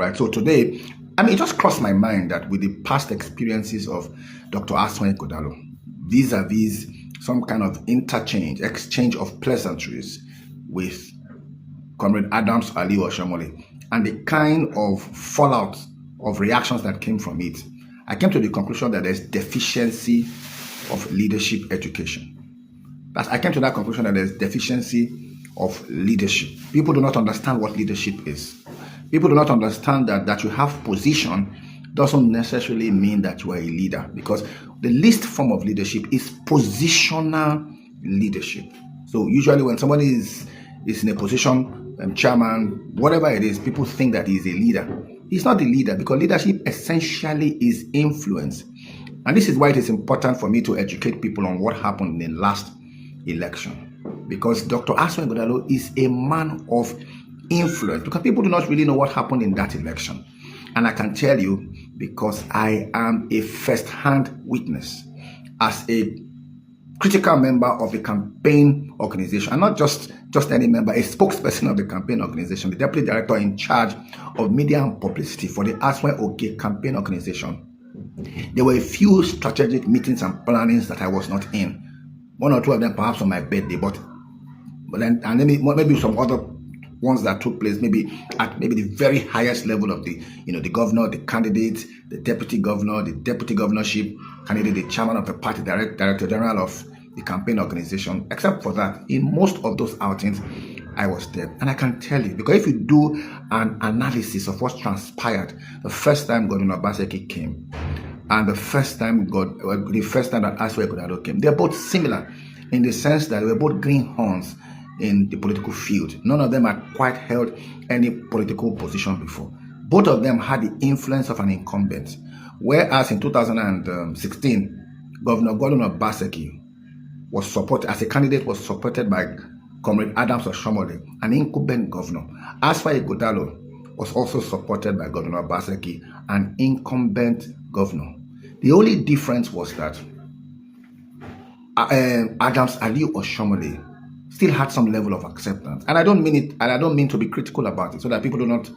right? So today, it just crossed my mind that with the past experiences of Dr. Asue Ighodalo, vis-a-vis some kind of exchange of pleasantries with Comrade Asue Oshomole, and the kind of fallout of reactions that came from it, I came to the conclusion that there's deficiency of leadership education. I came to that conclusion that there's deficiency of leadership. People do not understand what leadership is. People do not understand that you have position doesn't necessarily mean that you are a leader, because the least form of leadership is positional leadership. So usually when somebody is in a position, chairman, whatever it is, people think that he's a leader. He's not a leader, because leadership essentially is influence. And this is why it is important for me to educate people on what happened in the last election, because Dr. Asue Ighodalo is a man of influence, because people do not really know what happened in that election. And I can tell you, because I am a first-hand witness as a critical member of the campaign organization, and not just any member, a spokesperson of the campaign organization, the deputy director in charge of media and publicity for the Asue OK campaign organization. There were a few strategic meetings and plannings that I was not in. One or two of them perhaps on my birthday, but then, and maybe some other ones that took place maybe at the very highest level of the governor, the candidate, the deputy governor, the deputy governorship candidate, the chairman of the party, director general of the campaign organization. Except for that, in most of those outings, I was there. And I can tell you, because if you do an analysis of what transpired the first time Governor Obaseki came and the first time that Asue Ighodalo came, they're both similar in the sense that they were both greenhorns in the political field. None of them had quite held any political position before. Both of them had the influence of an incumbent. Whereas in 2016, Governor Gordon Obaseki was supported, as a candidate, was supported by Comrade Adams Oshomole, an incumbent governor. Asue Ighodalo was also supported by Governor Obaseki, an incumbent governor. The only difference was that Adams Oshomole still had some level of acceptance, and I don't mean to be critical about it, so that people do not,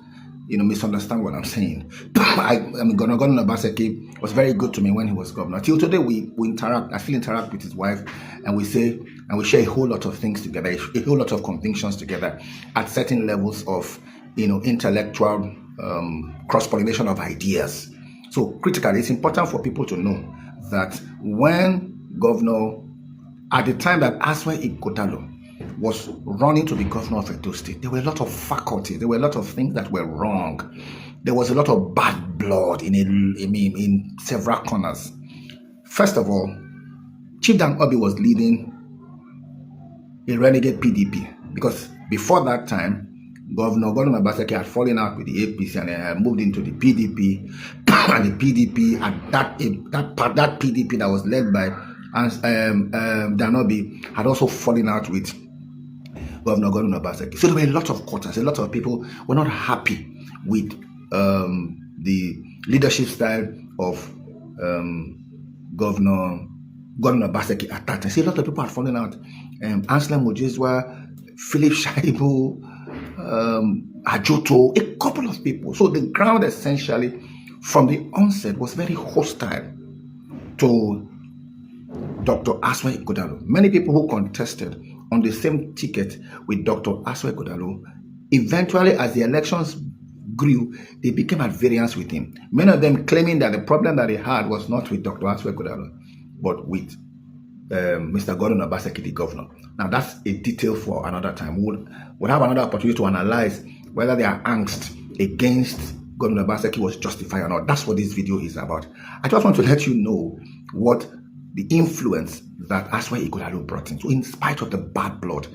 misunderstand what I'm saying. Governor Obaseki was very good to me when he was governor. Till today, we interact. I still interact with his wife, and we share a whole lot of things together, a whole lot of convictions together at certain levels of, intellectual cross-pollination of ideas. So critically, it's important for people to know that when at the time that Asue Ighodalo was running to be governor of Edo State, there were a lot of faculties, there were a lot of things that were wrong. There was a lot of bad blood in several corners. First of all, Chief Dan Obi was leading a renegade PDP, because before that time, Governor Gordon Obaseki had fallen out with the APC and had moved into the PDP, and the PDP, and that PDP that was led by Dan Obi had also fallen out with Governor Gordon Obaseki. So there were a lot of quarters. A lot of people were not happy with the leadership style of Governor Gordon Obaseki at that time. See, a lot of people had fallen out. Anselm Mojizwa, Philip Shaibu, Ajoto, a couple of people. So the ground essentially from the onset was very hostile to Dr. Asue Ighodalo. Many people who contested on the same ticket with Dr. Asue Ighodalo, eventually as the elections grew, they became at variance with him. Many of them claiming that the problem that they had was not with Dr. Asue Ighodalo, but with Mr. Gordon Obaseki, the governor. Now that's a detail for another time. We'll have another opportunity to analyze whether their angst against Gordon Obaseki was justified or not. That's what this video is about. I just want to let you know what the influence that Asue Ighodalo brought in. So in spite of the bad blood,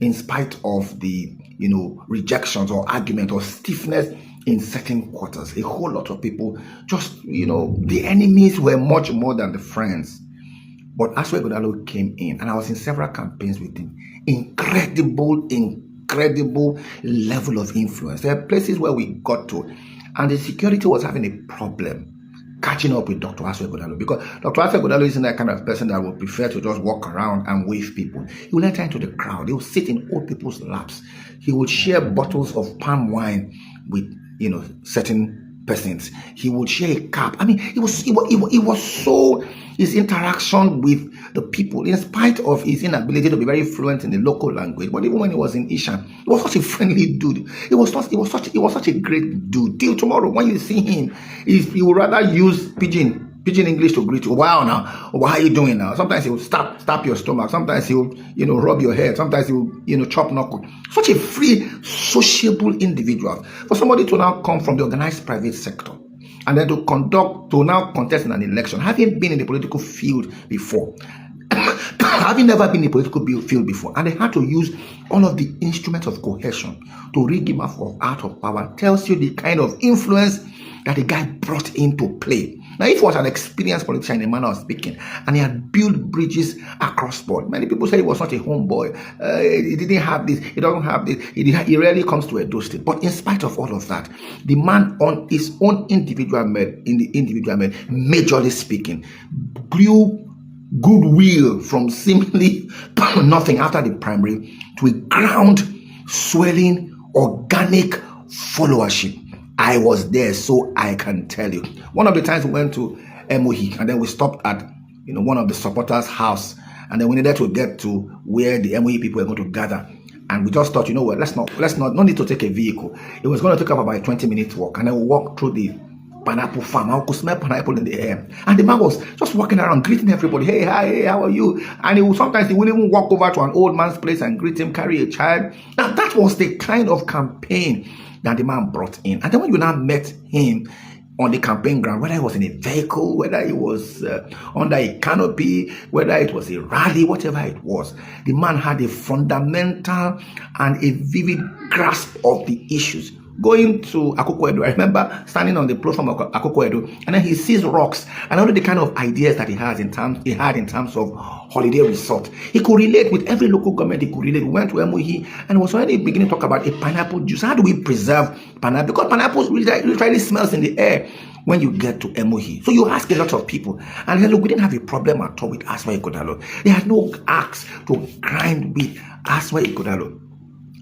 in spite of the rejections or argument or stiffness in certain quarters, a whole lot of people just, the enemies were much more than the friends. But Asue Ighodalo came in, and I was in several campaigns with him. Incredible level of influence. There are places where we got to, and the security was having a problem catching up with Dr. Asue Ighodalo, because Dr. Asue Ighodalo isn't that kind of person that would prefer to just walk around and wave people. He will enter into the crowd. He will sit in old people's laps. He would share bottles of palm wine with certain persons. He would share a cap. I mean, it was so, his interaction with the people, in spite of his inability to be very fluent in the local language, but even when he was in Ishan, he was such a friendly dude. It was such a great dude. Till tomorrow, when you see him, he would rather use pidgin English to greet you. Wow, now, how are you doing now? Sometimes he will stab your stomach. Sometimes he will, rub your head. Sometimes he will, chop knuckle. Such a free, sociable individual. For somebody to now come from the organized private sector and then to now contest in an election, having been in the political field before, having never been in the political field before, and they had to use all of the instruments of coercion to rig him out of power, tells you the kind of influence that the guy brought into play. Now, if he was an experienced politician in a manner of speaking, and he had built bridges across board, many people say he was not a homeboy. He didn't have this. He doesn't have this. He rarely comes to Edo State. But in spite of all of that, the man on his own individual merit, majorly speaking, grew goodwill from seemingly nothing after the primary to a ground swelling organic followership. I was there, so I can tell you. One of the times we went to Emohi, and then we stopped at one of the supporters' house, and then we needed to get to where the Emohi people were going to gather. And we just thought, what, no need to take a vehicle. It was going to take up about a 20-minute walk, and then we walked through the pineapple farm. I could smell pineapple in the air, and the man was just walking around greeting everybody. Hey, hi, hey, how are you? And sometimes he would even walk over to an old man's place and greet him, carry a child. Now that was the kind of campaign that the man brought in. And then when you now met him on the campaign ground, whether it was in a vehicle, whether it was under a canopy, whether it was a rally, whatever it was, the man had a fundamental and a vivid grasp of the issues. Going to Akoko Edo, I remember standing on the platform of Akoko Edo, and then he sees rocks and all the kind of ideas that he had in terms of holiday resort. He could relate with every local government. He could relate. We went to Emohi and was already beginning to talk about a pineapple juice. How do we preserve pineapple? Because pineapple literally smells in the air when you get to Emohi. So you ask a lot of people, and then look, we didn't have a problem at all with Asue Ighodalo. They had no axe to grind with Asue Ighodalo.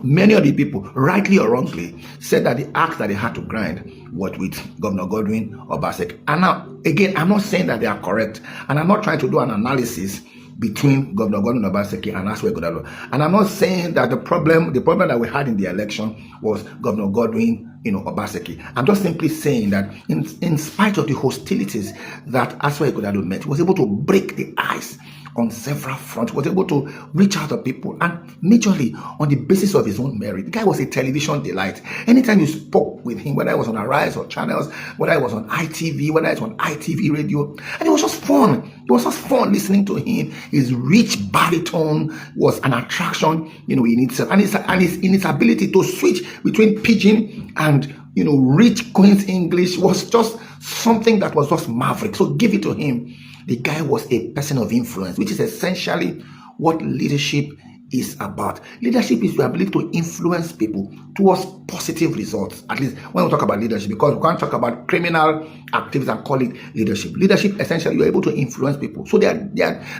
Many of the people, rightly or wrongly, said that the axe that they had to grind was with Governor Godwin Obaseki. And now, again, I'm not saying that they are correct, and I'm not trying to do an analysis between Governor Godwin Obaseki and Asue Ighodalo. And I'm not saying that the problem that we had in the election was Governor Godwin Obaseki. I'm just simply saying that in spite of the hostilities that Asue Ighodalo met, he was able to break the ice on several fronts, was able to reach out to people, and majorly on the basis of his own merit. The guy was a television delight. Anytime you spoke with him, whether it was on Arise or channels, whether it was on ITV, whether it was on ITV radio, and it was just fun. It was just fun listening to him. His rich baritone was an attraction, in itself, and his ability to switch between pidgin and rich Queen's English was just something that was just maverick. So give it to him. The guy was a person of influence, which is essentially what leadership is about. Leadership is the ability to influence people towards positive results, at least when we talk about leadership, because we can't talk about criminal activities and call it leadership. Leadership, essentially, you're able to influence people. So there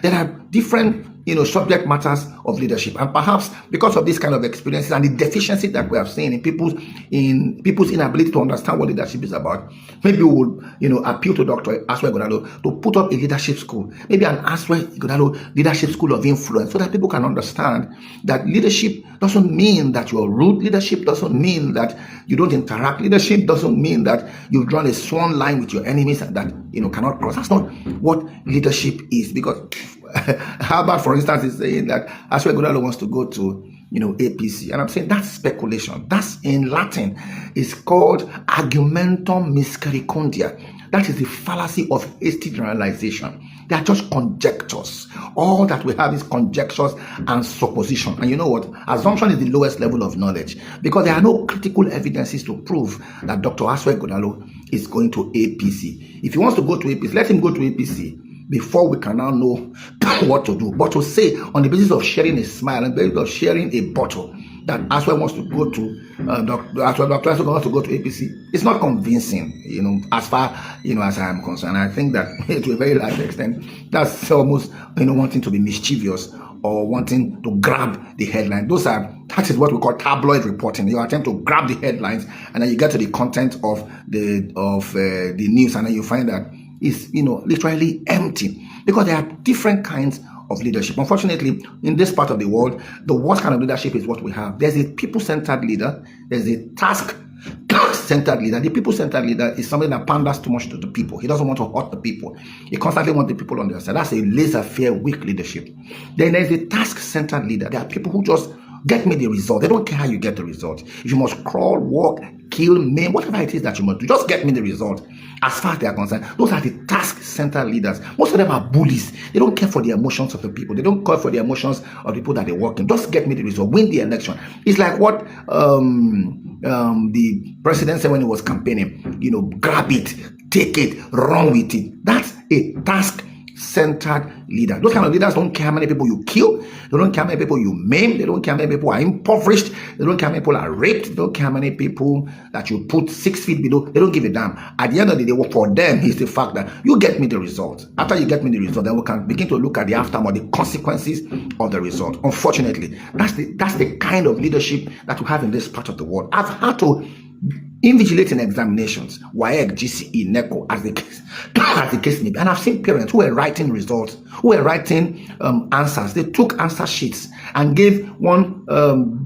are different subject matters of leadership, and perhaps because of this kind of experiences and the deficiency that we have seen in people's inability to understand what leadership is about, maybe we would appeal to Dr. Asue Ighodalo to put up a leadership school, maybe an Asue Ighodalo leadership school of influence, so that people can understand that leadership doesn't mean that you're rude. Leadership doesn't mean that you don't interact. Leadership doesn't mean that you've drawn a swan line with your enemies and that cannot cross. That's not what leadership is. Because Harvard, for instance, is saying that Asue Ighodalo wants to go to APC, and I'm saying that's speculation. That's in Latin. It's called argumentum misericordia. That is the fallacy of hasty generalization. They are just conjectures. All that we have is conjectures and supposition. And you know what? Assumption is the lowest level of knowledge, because there are no critical evidences to prove that Dr. Asue Ighodalo is going to APC. If he wants to go to APC, let him go to APC before we can now know what to do. But to say on the basis of sharing a smile and the basis of sharing a bottle that Asue wants to go to Dr. Asue wants to go to APC, it's not convincing, as far as I am concerned. I think that to a very large extent, that's almost wanting to be mischievous or wanting to grab the headline. That is what we call tabloid reporting. You attempt to grab the headlines, and then you get to the content of the news, and then you find that it's literally empty, because there are different kinds of leadership. Unfortunately, in this part of the world, the worst kind of leadership is what we have. There's a people-centered leader. There's a task-centered leader. The people-centered leader is somebody that panders too much to the people. He doesn't want to hurt the people. He constantly wants the people on their side. That's a laissez-faire, weak leadership. Then there's a task-centered leader. There are people who just get me the result. They don't care how you get the result. If you must crawl, walk, kill, maim, whatever it is that you must do, just get me the result. As far as they are concerned, those are the task-centered leaders. Most of them are bullies. They don't care for the emotions of the people. They don't care for the emotions of the people that they work in. Just get me the result. Win the election. It's like what the president said when he was campaigning. Grab it, take it, run with it. That's a task-centered leader. Those kind of leaders don't care how many people you kill. They don't care how many people you maim. They don't care how many people are impoverished. They don't care how many people are raped. They don't care how many people that you put 6 feet below. They don't give a damn. At the end of the day, for them is the fact that you get me the result. After you get me the result, then we can begin to look at the aftermath, the consequences of the result. Unfortunately, that's the kind of leadership that we have in this part of the world. I've had to invigilating examinations, WAEC, GCE, NECO, as the case may be. And I've seen parents who were writing results, who were writing answers. They took answer sheets and gave one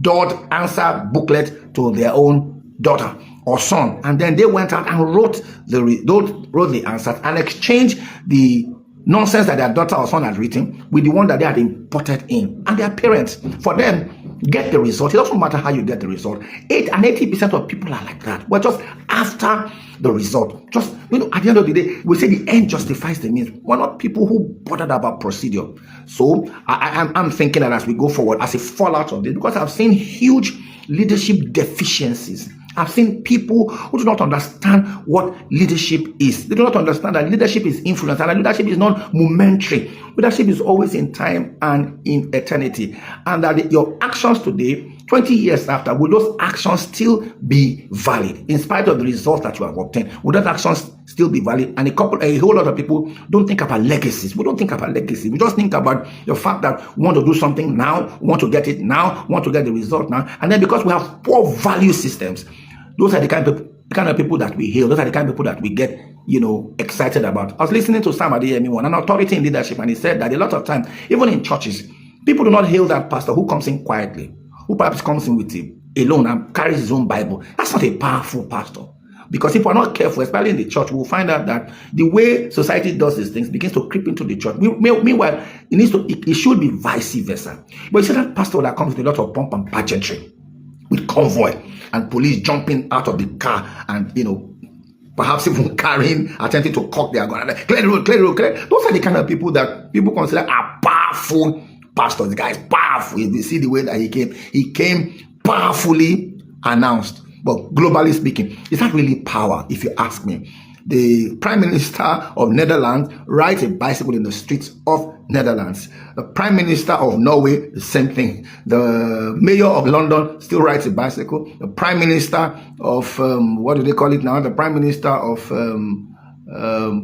dot answer booklet to their own daughter or son, and then they went out and wrote the answers and exchanged the nonsense that their daughter or son had written with the one that they had imported in. And their parents, for them, get the result. It doesn't matter how you get the result. 80% of people are like that. We're just after the result. Just, at the end of the day, we say the end justifies the means. We're not people who bothered about procedure. So I'm thinking that as we go forward, as a fallout of this, because I've seen huge leadership deficiencies. I've seen people who do not understand what leadership is. They do not understand that leadership is influence, and that leadership is not momentary. Leadership is always in time and in eternity. And that your actions today, 20 years after, will those actions still be valid in spite of the results that you have obtained? Will those actions still be valid? And a whole lot of people don't think about legacies. We don't think about legacy. We just think about the fact that we want to do something now, we want to get it now, we want to get the result now. And then because we have poor value systems, those are the kind of people that we hail. Those are the kind of people that we get, excited about. I was listening to Sam Adeyemi, an authority in leadership, and he said that a lot of times, even in churches, people do not hail that pastor who comes in quietly, who perhaps comes in with alone and carries his own Bible. That's not a powerful pastor. Because if we're not careful, especially in the church, we'll find out that the way society does these things begins to creep into the church. Meanwhile, it should be vice versa. But you see that pastor that comes with a lot of pomp and pageantry, with convoy and police jumping out of the car and, perhaps even attempting to cock their gun. Clear the road, clear the road, clear. Those are the kind of people that people consider are powerful pastors. The guy is powerful. If you see the way that he came powerfully announced. But globally speaking, it's not really power, if you ask me. The Prime Minister of Netherlands rides a bicycle in the streets of Netherlands. The Prime Minister of Norway, the same thing. The Mayor of London still rides a bicycle. The Prime Minister of, what do they call it now? The Prime Minister of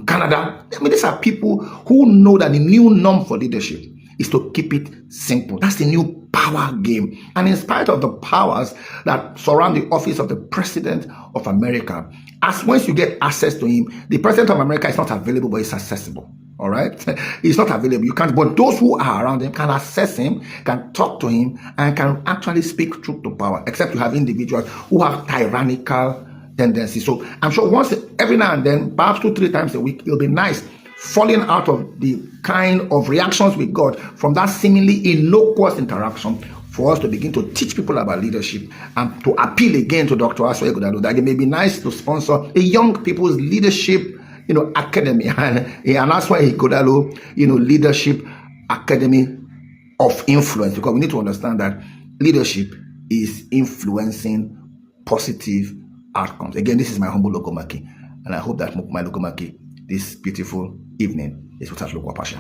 Canada. These are people who know that the new norm for leadership is to keep it simple. That's the new power game. And in spite of the powers that surround the office of the President of America, as once you get access to him, the President of America is not available, but it's accessible. All right? It's not available. You can't, but those who are around him can access him, can talk to him, and can actually speak truth to power, except you have individuals who have tyrannical tendencies. So I'm sure once, every now and then, perhaps 2-3 times a week, it'll be nice falling out of the kind of reactions we got from that seemingly innocuous interaction for us to begin to teach people about leadership and to appeal again to Dr. Asue Ighodalo that it may be nice to sponsor a young people's leadership, academy and Asue Ighodalo, leadership academy of influence, because we need to understand that leadership is influencing positive outcomes. Again, this is my humble Logomaki, and I hope that my Logomaki this beautiful evening is without Lokwapasha.